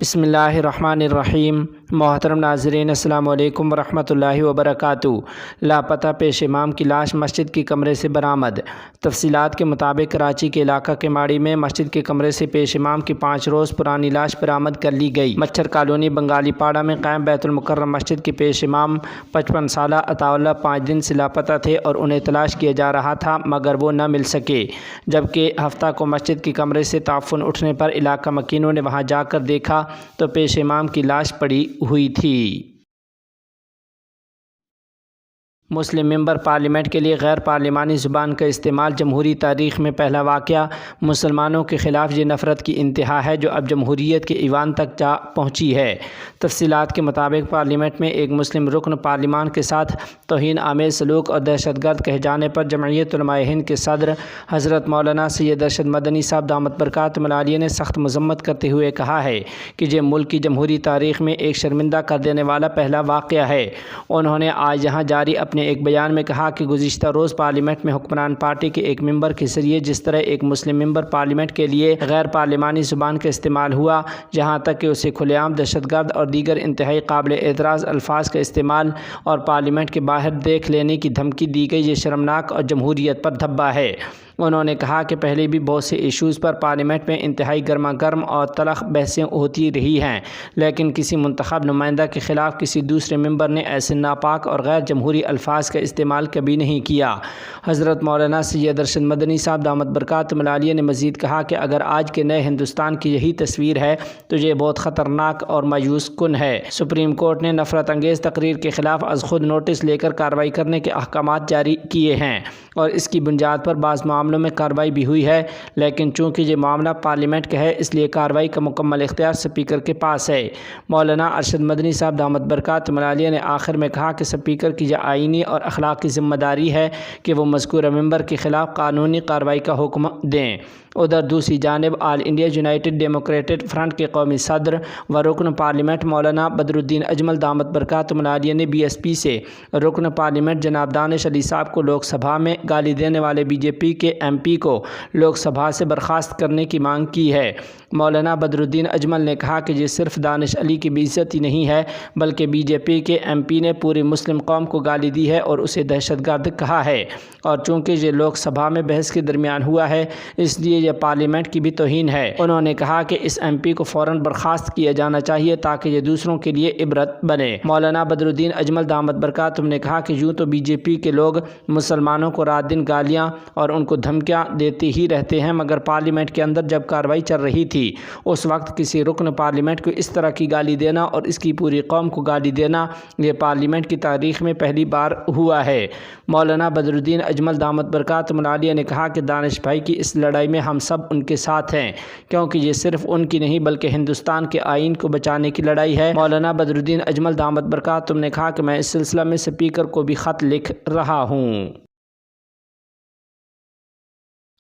بسم اللہ الرحمن الرحیم۔ محترم ناظرین السلام علیکم ورحمۃ اللہ وبرکاتہ۔ لاپتہ پیش امام کی لاش مسجد کے کمرے سے برآمد۔ تفصیلات کے مطابق کراچی کے علاقہ کماڑی میں مسجد کے کمرے سے پیش امام کی 5 روز پرانی لاش برآمد کر لی گئی۔ مچھر کالونی بنگالی پاڑا میں قائم بیت المکرم مسجد کے پیش امام 55 سالہ عطا اللہ 5 دن سے لاپتہ تھے اور انہیں تلاش کیا جا رہا تھا مگر وہ نہ مل سکے، جبکہ ہفتہ کو مسجد کے کمرے سے تعفن اٹھنے پر علاقہ مکینوں نے وہاں جا کر دیکھا تو پیش امام کی لاش پڑی ہوئی تھی۔ مسلم ممبر پارلیمنٹ کے لیے غیر پارلیمانی زبان کا استعمال جمہوری تاریخ میں پہلا واقعہ۔ مسلمانوں کے خلاف یہ نفرت کی انتہا ہے جو اب جمہوریت کے ایوان تک جا پہنچی ہے۔ تفصیلات کے مطابق پارلیمنٹ میں ایک مسلم رکن پارلیمان کے ساتھ توہین آمیز سلوک اور دہشت گرد کہے جانے پر جمعیت علماء ہند کے صدر حضرت مولانا سید ارشد مدنی صاحب دامت برکاتہ العالیہ نے سخت مذمت کرتے ہوئے کہا ہے کہ یہ ملک کی جمہوری تاریخ میں ایک شرمندہ کر دینے والا پہلا واقعہ ہے۔ انہوں نے آج یہاں جاری اپنے ایک بیان میں کہا کہ گزشتہ روز پارلیمنٹ میں حکمران پارٹی کے ایک ممبر کے ذریعے جس طرح ایک مسلم ممبر پارلیمنٹ کے لیے غیر پارلیمانی زبان کا استعمال ہوا، جہاں تک کہ اسے کھلے عام دہشت گرد اور دیگر انتہائی قابل اعتراض الفاظ کا استعمال اور پارلیمنٹ کے باہر دیکھ لینے کی دھمکی دی گئی، یہ شرمناک اور جمہوریت پر دھبا ہے۔ انہوں نے کہا کہ پہلے بھی بہت سے ایشوز پر پارلیمنٹ میں انتہائی گرما گرم اور تلخ بحثیں ہوتی رہی ہیں، لیکن کسی منتخب نمائندہ کے خلاف کسی دوسرے ممبر نے ایسے ناپاک اور غیر جمہوری الفاظ کا استعمال کبھی نہیں کیا۔ حضرت مولانا سید ارشد مدنی صاحب دامت برکاتہ العالیہ نے مزید کہا کہ اگر آج کے نئے ہندوستان کی یہی تصویر ہے تو یہ بہت خطرناک اور مایوس کن ہے۔ سپریم کورٹ نے نفرت انگیز تقریر کے خلاف از خود نوٹس لے کر کارروائی کرنے کے احکامات جاری کیے ہیں اور اس کی بنیاد پر بعض معاملوں میں کارروائی بھی ہوئی ہے، لیکن چونکہ یہ معاملہ پارلیمنٹ کا ہے اس لیے کارروائی کا مکمل اختیار اسپیکر کے پاس ہے۔ مولانا ارشد مدنی صاحب دامت برکاتہ العالیہ نے آخر میں کہا کہ اسپیکر کی یہ آئینی اور اخلاقی ذمہ داری ہے کہ وہ مذکورہ ممبر کے خلاف قانونی کارروائی کا حکم دیں۔ ادھر دوسری جانب آل انڈیا یونائیٹڈ ڈیموکریٹک فرنٹ کے قومی صدر و رکن پارلیمنٹ مولانا بدر الدین اجمل دامت برکاتہ العالیہ نے بی ایس پی سے رکن پارلیمنٹ جناب دانش علی صاحب کو لوک سبھا میں گالی دینے والے بی جے پی کے ایم پی کو لوک سبھا سے برخاست کرنے کی مانگ کی ہے۔ مولانا بدر الدین اجمل نے کہا کہ یہ صرف دانش علی کی بے عزتی نہیں ہے بلکہ بی جے پی کے ایم پی نے پوری مسلم قوم کو گالی دی ہے اور اسے دہشت گرد کہا ہے، اور چونکہ یہ لوک سبھا میں بحث کے درمیان ہوا ہے اس لیے یہ پارلیمنٹ کی بھی توہین ہے۔ انہوں نے کہا کہ اس ایم پی کو فوراً برخاست کیا جانا چاہیے تاکہ یہ دوسروں کے لیے عبرت بنے۔ مولانا بدر الدین اجمل دامت برکاتہ نے کہا کہ یوں تو بی جے پی کے لوگ مسلمانوں کو رات دن گالیاں اور ان کو دھمکیاں دیتے ہی رہتے ہیں، مگر پارلیمنٹ کے اندر جب کارروائی چل رہی تھی اس وقت کسی رکن پارلیمنٹ کو اس طرح کی گالی دینا اور اس کی پوری قوم کو گالی دینا یہ پارلیمنٹ کی تاریخ میں پہلی بار ہوا ہے۔ مولانا بدر الدین اجمل دامت برکاتہ العالیہ نے کہا کہ دانش بھائی کی اس لڑائی میں ہم سب ان کے ساتھ ہیں، کیونکہ یہ صرف ان کی نہیں بلکہ ہندوستان کے آئین کو بچانے کی لڑائی ہے۔ مولانا بدر الدین اجمل دامت برکاتہ نے کہا کہ میں اس سلسلہ میں اسپیکر کو بھی خط لکھ رہا ہوں۔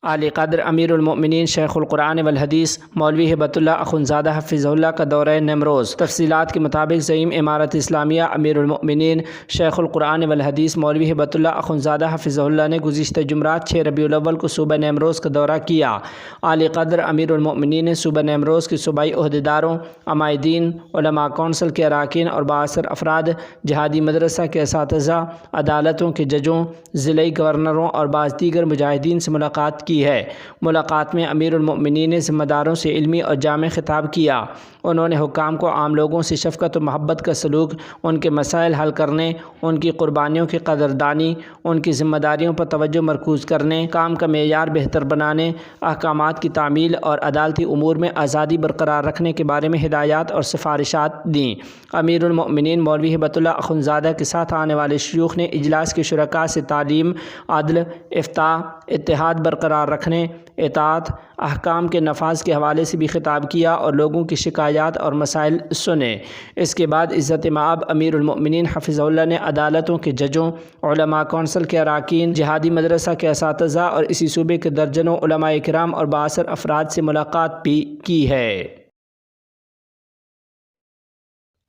عالی قدر امیر المؤمنین شیخ القرآن والحدیث مولوی ہبۃ اللہ اخندزادہ حفظہ اللہ کا دورہ نیمروز۔ تفصیلات کے مطابق زعیم امارت اسلامیہ امیر المؤمنین شیخ القرآن والحدیث مولوی ہبۃ اللہ اخندزادہ حفظہ اللہ نے گزشتہ جمعرات 6 ربیع الاول کو صوبہ نیمروز کا دورہ کیا۔ عالی قدر امیر المؤمنین نے صوبہ نیمروز کے صوبائی عہدیداروں، عمائدین، علماء کونسل کے اراکین اور بااثر افراد، جہادی مدرسہ کے اساتذہ، عدالتوں کے ججوں، ضلعی گورنروں اور بعض دیگر مجاہدین سے ملاقات کی ہے۔ ملاقات میں امیر المؤمنین نے ذمہ داروں سے علمی اور جامع خطاب کیا۔ انہوں نے حکام کو عام لوگوں سے شفقت و محبت کا سلوک، ان کے مسائل حل کرنے، ان کی قربانیوں کی قدردانی، ان کی ذمہ داریوں پر توجہ مرکوز کرنے، کام کا معیار بہتر بنانے، احکامات کی تعمیل اور عدالتی امور میں آزادی برقرار رکھنے کے بارے میں ہدایات اور سفارشات دیں۔ امیر المؤمنین مولوی ہبۃ اللہ اخندزادہ کے ساتھ آنے والے شیوخ نے اجلاس کے شرکاء سے تعلیم، عدل، افتاء، اتحاد برقرار رکھنے، اطاعت، احکام کے نفاذ کے حوالے سے بھی خطاب کیا اور لوگوں کی شکایات اور مسائل سنے۔ اس کے بعد عزت مآب امیر المؤمنین حفظہ اللہ نے عدالتوں کے ججوں، علماء کونسل کے اراکین، جہادی مدرسہ کے اساتذہ اور اسی صوبے کے درجنوں علماء کرام اور بااثر افراد سے ملاقات بھی کی ہے۔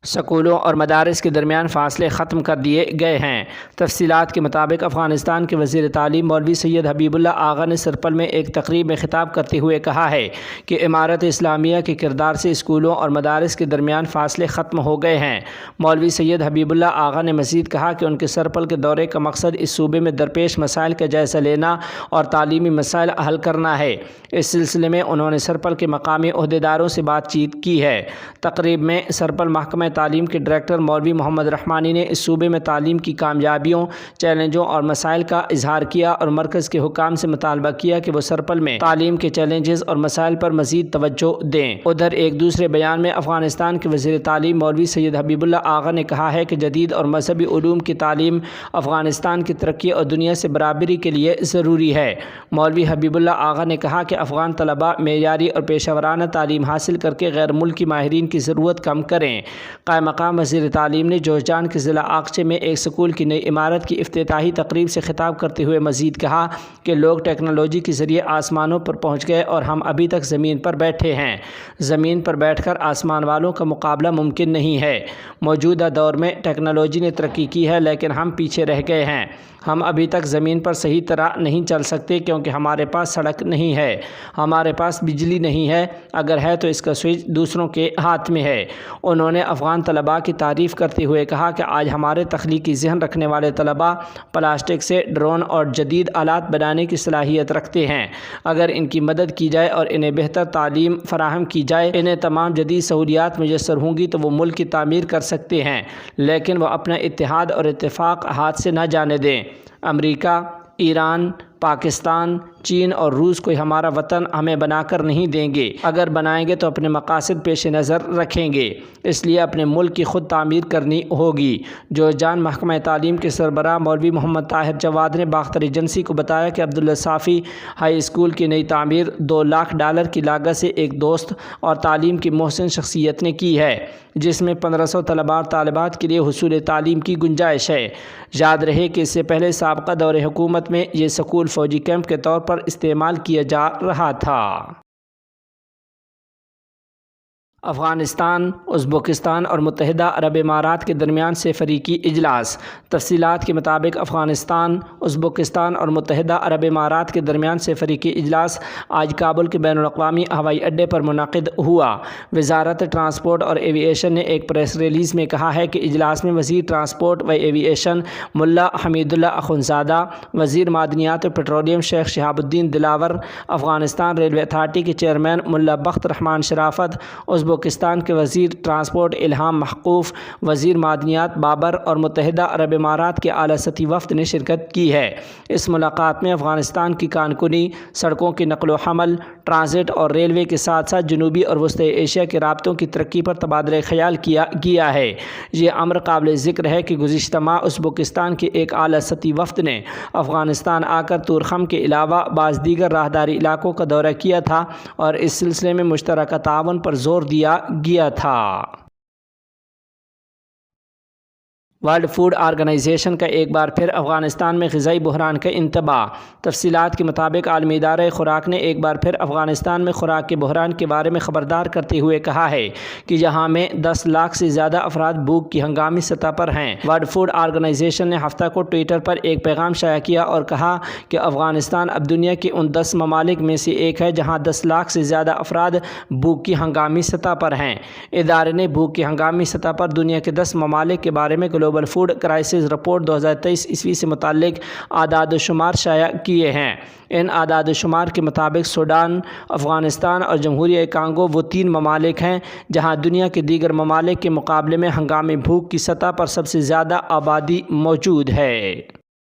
سکولوں اور مدارس کے درمیان فاصلے ختم کر دیے گئے ہیں۔ تفصیلات کے مطابق افغانستان کے وزیر تعلیم مولوی سید حبیب اللہ آغا نے سرپل میں ایک تقریب میں خطاب کرتے ہوئے کہا ہے کہ امارت اسلامیہ کے کردار سے اسکولوں اور مدارس کے درمیان فاصلے ختم ہو گئے ہیں۔ مولوی سید حبیب اللہ آغا نے مزید کہا کہ ان کے سرپل کے دورے کا مقصد اس صوبے میں درپیش مسائل کا جائزہ لینا اور تعلیمی مسائل حل کرنا ہے۔ اس سلسلے میں انہوں نے سرپل کے مقامی عہدیداروں سے بات چیت کی ہے۔ تقریب میں سرپل محکمہ تعلیم کے ڈائریکٹر مولوی محمد رحمانی نے اس صوبے میں تعلیم کی کامیابیوں، چیلنجوں اور مسائل کا اظہار کیا اور مرکز کے حکام سے مطالبہ کیا کہ وہ سرپل میں تعلیم کے چیلنجز اور مسائل پر مزید توجہ دیں۔ ادھر ایک دوسرے بیان میں افغانستان کے وزیر تعلیم مولوی سید حبیب اللہ آغا نے کہا ہے کہ جدید اور مذہبی علوم کی تعلیم افغانستان کی ترقی اور دنیا سے برابری کے لیے ضروری ہے۔ مولوی حبیب اللہ آغا نے کہا کہ افغان طلباء معیاری اور پیشہ ورانہ تعلیم حاصل کر کے غیر ملکی ماہرین کی ضرورت کم کریں۔ قائم مقام وزیر تعلیم نے جوزجان کے ضلع آغچے میں ایک سکول کی نئی عمارت کی افتتاحی تقریب سے خطاب کرتے ہوئے مزید کہا کہ لوگ ٹیکنالوجی کے ذریعے آسمانوں پر پہنچ گئے اور ہم ابھی تک زمین پر بیٹھے ہیں۔ زمین پر بیٹھ کر آسمان والوں کا مقابلہ ممکن نہیں ہے۔ موجودہ دور میں ٹیکنالوجی نے ترقی کی ہے لیکن ہم پیچھے رہ گئے ہیں۔ ہم ابھی تک زمین پر صحیح طرح نہیں چل سکتے کیونکہ ہمارے پاس سڑک نہیں ہے، ہمارے پاس بجلی نہیں ہے، اگر ہے تو اس کا سوئچ دوسروں کے ہاتھ میں ہے۔ انہوں نے افغان طلباء کی تعریف کرتے ہوئے کہا کہ آج ہمارے تخلیقی ذہن رکھنے والے طلباء پلاسٹک سے ڈرون اور جدید آلات بنانے کی صلاحیت رکھتے ہیں۔ اگر ان کی مدد کی جائے اور انہیں بہتر تعلیم فراہم کی جائے، انہیں تمام جدید سہولیات میسر ہوں گی تو وہ ملک کی تعمیر کر سکتے ہیں، لیکن وہ اپنا اتحاد اور اتفاق ہاتھ سے نہ جانے دیں۔ امریکہ، ایران، پاکستان، چین اور روس کوئی ہمارا وطن ہمیں بنا کر نہیں دیں گے۔ اگر بنائیں گے تو اپنے مقاصد پیش نظر رکھیں گے، اس لیے اپنے ملک کی خود تعمیر کرنی ہوگی۔ جوزجان محکمہ تعلیم کے سربراہ مولوی محمد طاہر جواد نے باختر ایجنسی کو بتایا کہ عبداللہ صافی ہائی اسکول کی نئی تعمیر $2 لاکھ کی لاگت سے ایک دوست اور تعلیم کی محسن شخصیت نے کی ہے، جس میں 1500 طلباء اور طالبات کے لیے حصول تعلیم کی گنجائش ہے۔ یاد رہے کہ اس سے پہلے سابقہ دور حکومت میں یہ سکول فوجی کیمپ کے طور پر استعمال کیا جا رہا تھا۔ افغانستان، ازبکستان اور متحدہ عرب امارات کے درمیان سفریکی اجلاس۔ تفصیلات کے مطابق افغانستان، ازبکستان اور متحدہ عرب امارات کے درمیان سفریکی اجلاس آج کابل کے بین الاقوامی ہوائی اڈے پر منعقد ہوا۔ وزارت ٹرانسپورٹ اور ایوی ایشن نے ایک پریس ریلیز میں کہا ہے کہ اجلاس میں وزیر ٹرانسپورٹ و ایوی ایشن ملا حمید اللہ اخندزادہ، وزیر معدنیات و پیٹرولیم شیخ شہاب الدین دلاور، افغانستان ریلوے اتھارٹی کے چیئرمین ملا بخت رحمان شرافت، ازبکستان کے وزیر ٹرانسپورٹ الہام محقوف، وزیر معدنیات بابر اور متحدہ عرب امارات کے اعلیٰ سطحی وفد نے شرکت کی ہے۔ اس ملاقات میں افغانستان کی کان کنی، سڑکوں کی نقل و حمل، ٹرانزٹ اور ریلوے کے ساتھ ساتھ جنوبی اور وسطی ایشیا کے رابطوں کی ترقی پر تبادلہ خیال کیا گیا ہے۔ یہ امر قابل ذکر ہے کہ گزشتہ ماہ ازبکستان کے ایک اعلیٰ سطحی وفد نے افغانستان آ کر تورخم کے علاوہ بعض دیگر راہداری علاقوں کا دورہ کیا تھا اور اس سلسلے میں مشترکہ تعاون پر زور دیا گیا تھا۔ ورلڈ فوڈ آرگنائزیشن کا ایک بار پھر افغانستان میں غذائی بحران کا انتباہ۔ تفصیلات کے مطابق عالمی ادارہ خوراک نے ایک بار پھر افغانستان میں خوراک کے بحران کے بارے میں خبردار کرتے ہوئے کہا ہے کہ یہاں میں 10 لاکھ سے زیادہ افراد بھوک کی ہنگامی سطح پر ہیں۔ ورلڈ فوڈ آرگنائزیشن نے ہفتہ کو ٹویٹر پر ایک پیغام شائع کیا اور کہا کہ افغانستان اب دنیا کے ان 10 ممالک میں سے ایک ہے جہاں 10 لاکھ سے زیادہ افراد بھوک کی ہنگامی سطح پر ہیں۔ ادارے نے بھوک کی ہنگامی سطح پر دنیا کے 10 ممالک کے بارے میں گلوبل فوڈ کرائسس رپورٹ 2023 سے متعلق اعداد و شمار شائع کیے ہیں۔ ان اعداد و شمار کے مطابق سوڈان، افغانستان اور جمہوریہ کانگو وہ 3 ممالک ہیں جہاں دنیا کے دیگر ممالک کے مقابلے میں ہنگامی بھوک کی سطح پر سب سے زیادہ آبادی موجود ہے۔